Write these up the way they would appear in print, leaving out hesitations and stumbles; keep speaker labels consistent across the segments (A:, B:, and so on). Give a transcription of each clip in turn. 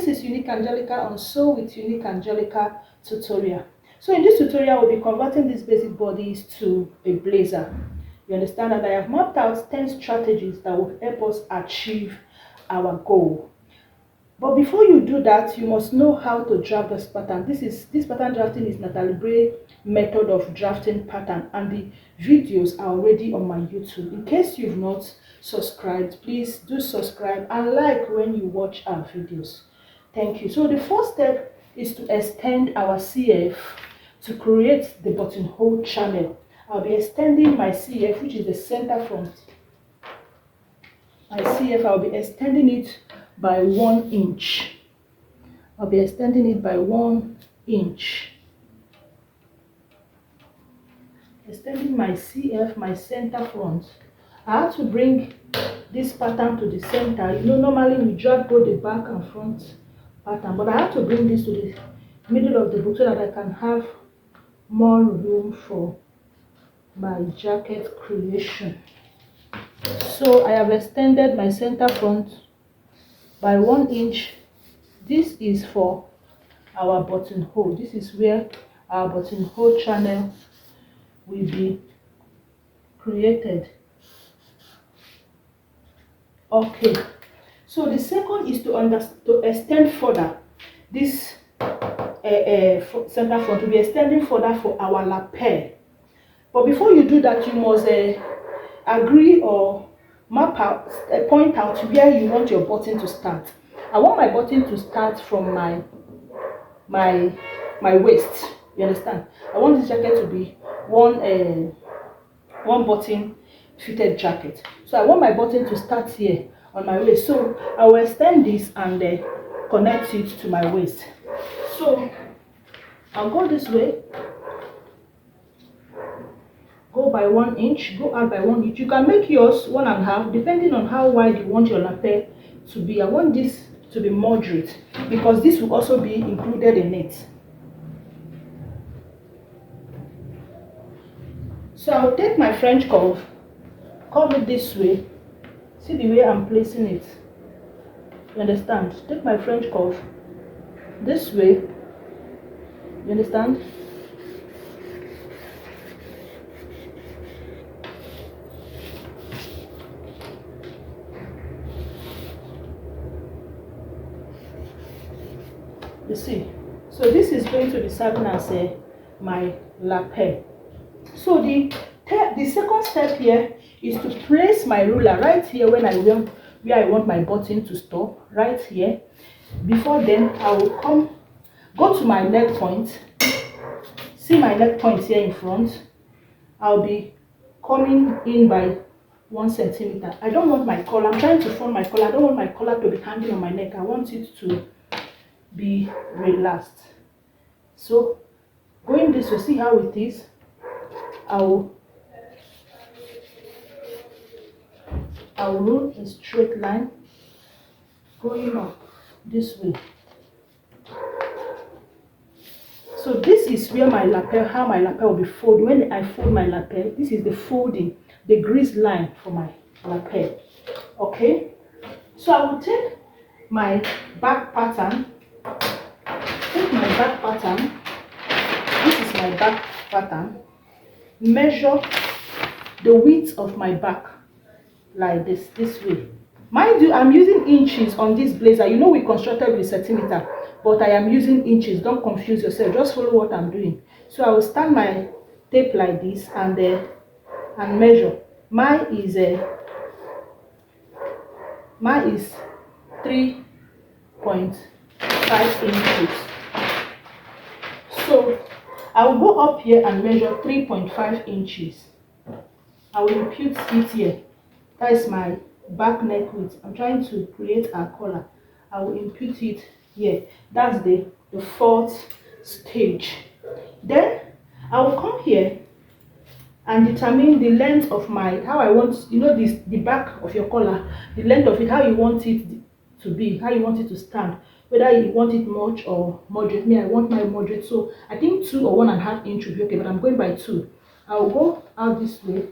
A: this is Unique Angelica on Sew with Unique Angelica tutorial. So in this tutorial, we'll be converting these basic bodies to a blazer. You understand that I have mapped out 10 strategies that will help us achieve our goal. But before you do that, you must know how to draft this pattern. This pattern drafting is Natalie Bray method of drafting pattern, and the videos are already on my YouTube. In case you've not subscribed, please do subscribe and like when you watch our videos. Thank you. So the first step is to extend our CF to create the buttonhole channel. I'll be extending my CF, which is the center front. My CF, I'll be extending it by 1 inch. I'll be extending it by 1 inch. Extending my CF, my center front. I have to bring this pattern to the center. You know, normally we drag both the back and front pattern, but I have to bring this to the middle of the book so that I can have more room for my jacket creation. So I have extended my center front by 1 inch. This is for our buttonhole. This is where our buttonhole channel will be created. Okay, so the second is to extend further. This center front will be extending further for our lapel. But before you do that, you must agree or map out, point out where you want your button to start. I want my button to start from my waist. You understand? I want this jacket to be one button fitted jacket. So I want my button to start here on my waist. So I will extend this and connect it to my waist. So I'll go this way. Go by 1 inch, go out by 1 inch. You can make yours 1.5 depending on how wide you want your lapel to be. I want this to be moderate because this will also be included in it. So I'll take my French curve it this way. See the way I'm placing it. You understand? Take my French curve this way. You understand? You see, so this is going to be serving as my lapel. So the second step here is to place my ruler right here where I want my button to stop, right here. Before then, I will go to my neck point. See my neck point here in front. I'll be coming in by 1 centimeter. I don't want my collar. I'm trying to form my collar. I don't want my collar to be hanging on my neck. I want it to be relaxed. So going this way, see how it is. I will rule a straight line going up this way. So this is where my lapel, how my lapel will be folded. When I fold my lapel, this is the folding, the grease line for my lapel. Okay, so I will take my back pattern. This is my back pattern. Measure the width of my back like this way. Mind you, I'm using inches on this blazer. You know we constructed with centimeter, but I am using inches. Don't confuse yourself. Just follow what I'm doing. So I will stand my tape like this and measure. Mine is 3.5 inches. So I will go up here and measure 3.5 inches. I will impute it here. That is my back neck width. I'm trying to create a collar. I will impute it here. That's the fourth stage. Then I will come here and determine the length of how I want, you know, the back of your collar, the length of it, how you want it to be, how you want it to stand, whether you want it much or moderate. Me, I want my moderate, so I think 2 or 1.5 inch will be okay, but I'm going by 2. I will go out this way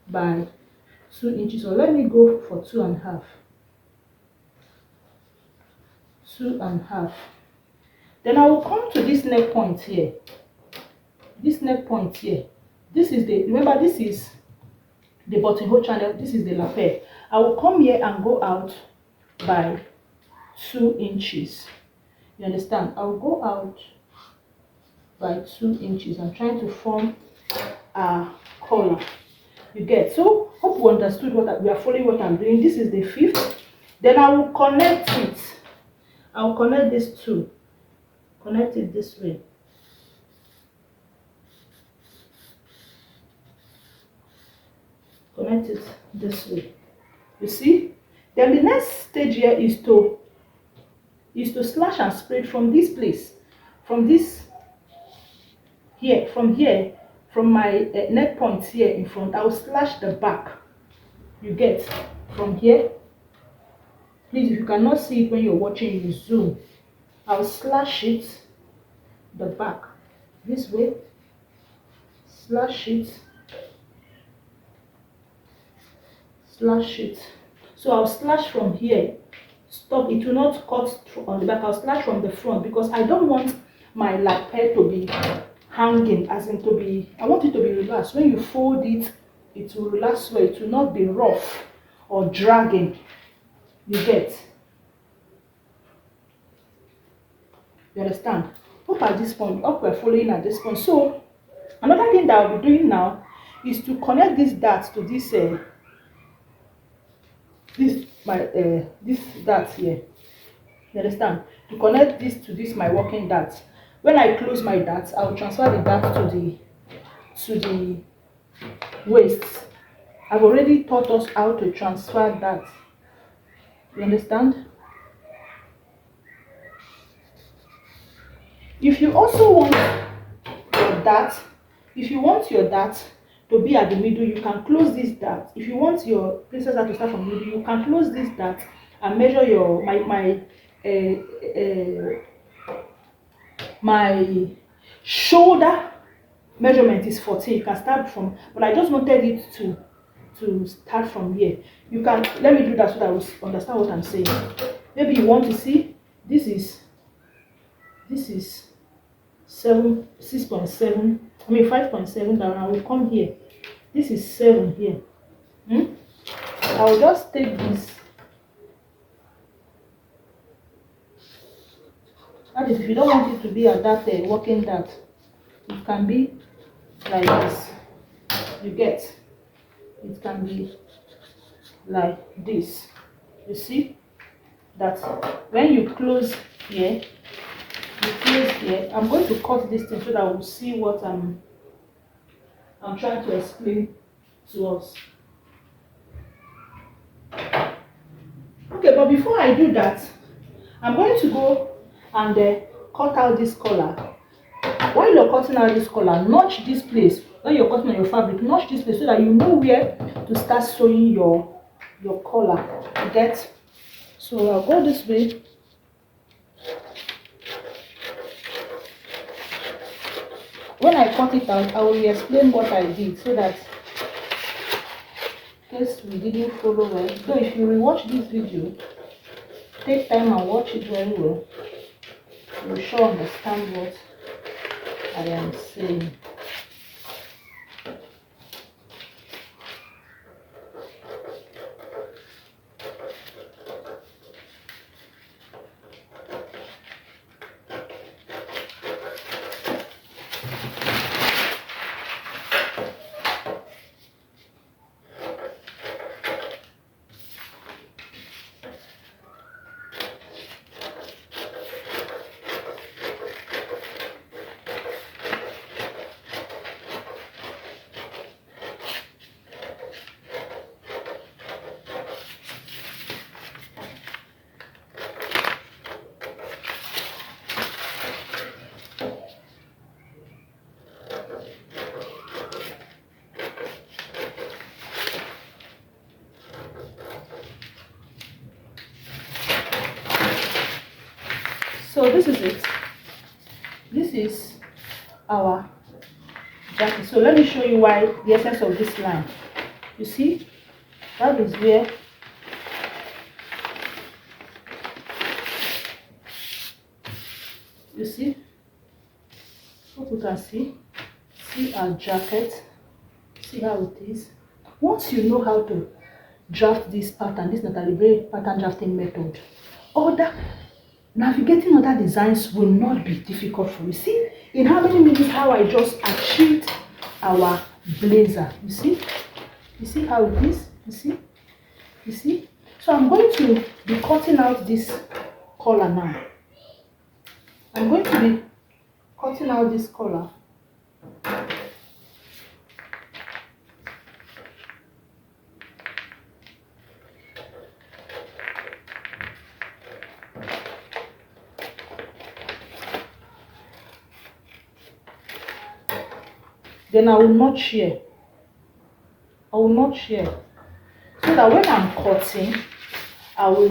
A: by 2 inches, or let me go for 2.5. 2.5. Then I will come to this neck point here. This neck point here. This is the, remember, this is the buttonhole channel. This is the lapel. I will come here and go out by 2 inches. You understand? I will go out by 2 inches. I'm trying to form a collar. You get? So hope you understood what we are following what I'm doing. This is the 5th. Then I will connect it. I will connect this two. Connect it this way. Connect it this way. You see? Then the next stage here is to slash and spread from this place, from this here, from here, from my neck point here in front. I will slash the back. You get? From here. Please, if you cannot see it when you're watching, you zoom. I'll slash it, the back, this way, slash it, slash it. So I'll slash from here. Stop, it will not cut on the back. I'll slash from the front because I don't want my lapel to be hanging, as in to be, I want it to be relaxed. When you fold it, it will relax well. It will not be rough or dragging. You get? You understand? Hope at this point, hope we're following at this point. So another thing that I'll be doing now is to connect this dart to this this dart here. You understand? To connect this to this my working dart. When I close my dart, I will transfer the dart to the waist. I've already taught us how to transfer that. You understand? If you also want your dart, to be at the middle, you can close this dart. If you want your princess dart to start from the middle, you can close this dart and measure your my shoulder measurement is 14. You can start from, but I just wanted it to start from here. You can, let me do that so that you understand what I'm saying. Maybe you want to see this is 6.7, I mean 5.7 down. I will come here. This is 7 here. I will just take this. That is, if you don't want it to be at that working dart, it can be like this. You get? It can be like this. You see that when you close here, I'm going to cut this thing so that we'll see what I'm trying to explain to us. Okay, but before I do that, I'm going to go and cut out this collar. While you're cutting out this collar, notch this place. When you're cutting on your fabric, notch this place so that you know where to start sewing your collar. You get? So I'll go this way. When I cut it out, I will explain what I did so that in case we didn't follow well. So if you rewatch this video, take time and watch it very well. You will sure understand what I am saying. So this is it. This is our jacket. So let me show you why the essence of this line. You see, that is where You see? Hope you can see. See our jacket. See how it is. Once you know how to draft this pattern, this Natalie Bray pattern drafting method, navigating other designs will not be difficult for you. See in how many minutes how I just achieved our blazer. You see how it is. You see. So I'm going to be cutting out this collar now. I'm going to be cutting out this collar. Then I will notch here. I will notch here. So that when I'm cutting, I will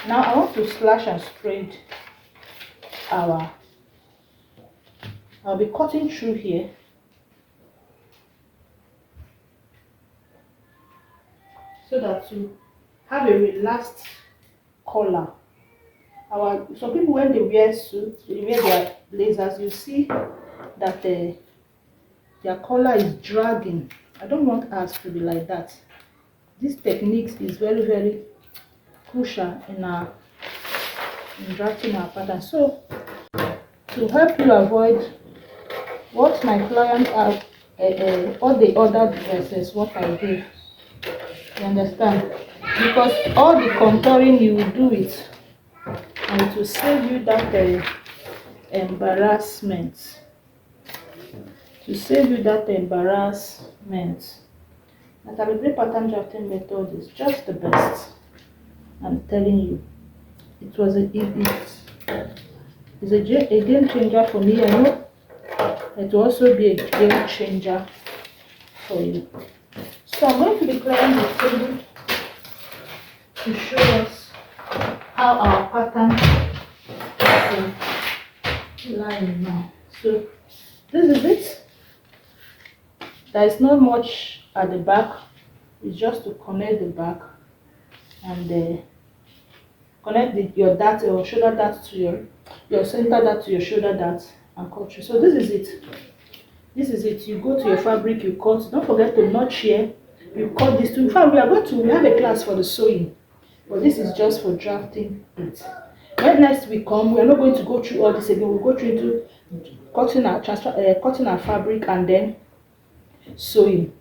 A: now I want to slash and spread I'll be cutting through here. So that to have a relaxed collar. Some people when they wear suits, they wear their blazers, you see that their collar is dragging. I don't want us to be like that. This technique is very, very crucial in drafting our pattern. So to help you avoid what my clients have, all the other dresses, what I did, you understand? Because all the contouring you will do it, and it will save you that embarrassment. To save you that embarrassment. Natalie Bray pattern drafting method is just the best. I'm telling you. It's a game changer for me. I know it will also be a game changer for you. So I'm going to be clearing the table to show us how our pattern is lying now. So this is it. There is not much at the back. It's just to connect the back and connect your dart or shoulder dart to your center dart to your shoulder dart and cut through. So this is it. This is it. You go to your fabric, you cut. Don't forget to notch here. You cut this too. In fact, we have a class for the sewing, but this is just for drafting it. When next we come, we are not going to go through all this again. We'll go through into cutting our fabric and then sewing.